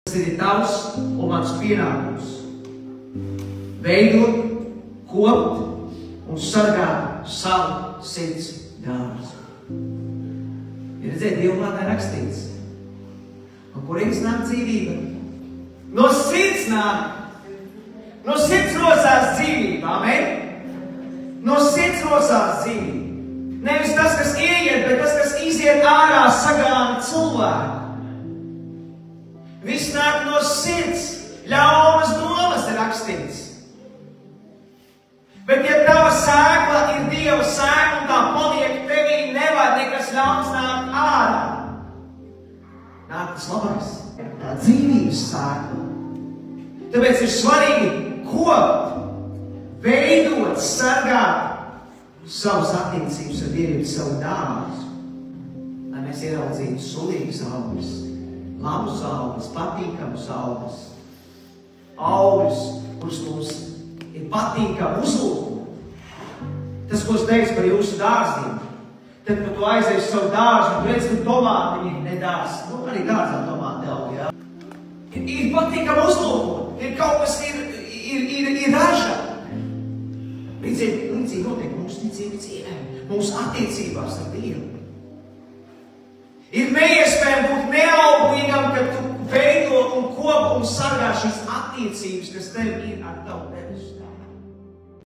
Tas ir tavs un mans pienākums. Veidot, kopt un sargāt savu sirds dārzu. Ir redzēt, Dieva vārdā rakstīts. No kurienes nāk dzīvība? No sirds nāk. No sirds rosās dzīvība. Amen? No sirds rosās dzīvība. Nevis tas, kas ieiet, bet tas, kas iziet ārā, sagāna cilvēku. Viss nāk no sirds. Ļaunas domas ir rakstīts. Bet, ja tava sēkla ir Dieva sēkla un tā paliek tevī, nevar nekas ļauns nākt ārā. Nāk tas labais. Tā dzīvības sēkla. Tāpēc ir svarīgi kopt, veidot, sargāt savas attiecības ar Dievu, savu dārzu, lai mēs ieraudzītu sulīgas augļus, labus augļus, patīkamus augļus, augļus, kurus mums ir patīkami uzlūkot. Tas, ko es teicu par jūsu dārziem, tad, kad tu aizies savu dārzu, tu redz, ka tomāti viņi nedārs. Nu, arī dārzā tomāti aug, jā. Ir patīkami uzlūkot, ir kaut kas, ir raža. Līdzīgi notiek mūsu ticība dzīvē, mūsu attiecībās ar Dievu. Ir neiespējami būt neauglīgam, kad tu veido un kopu un sargā šīs attiecības, kas tev ir ar tavu debesu.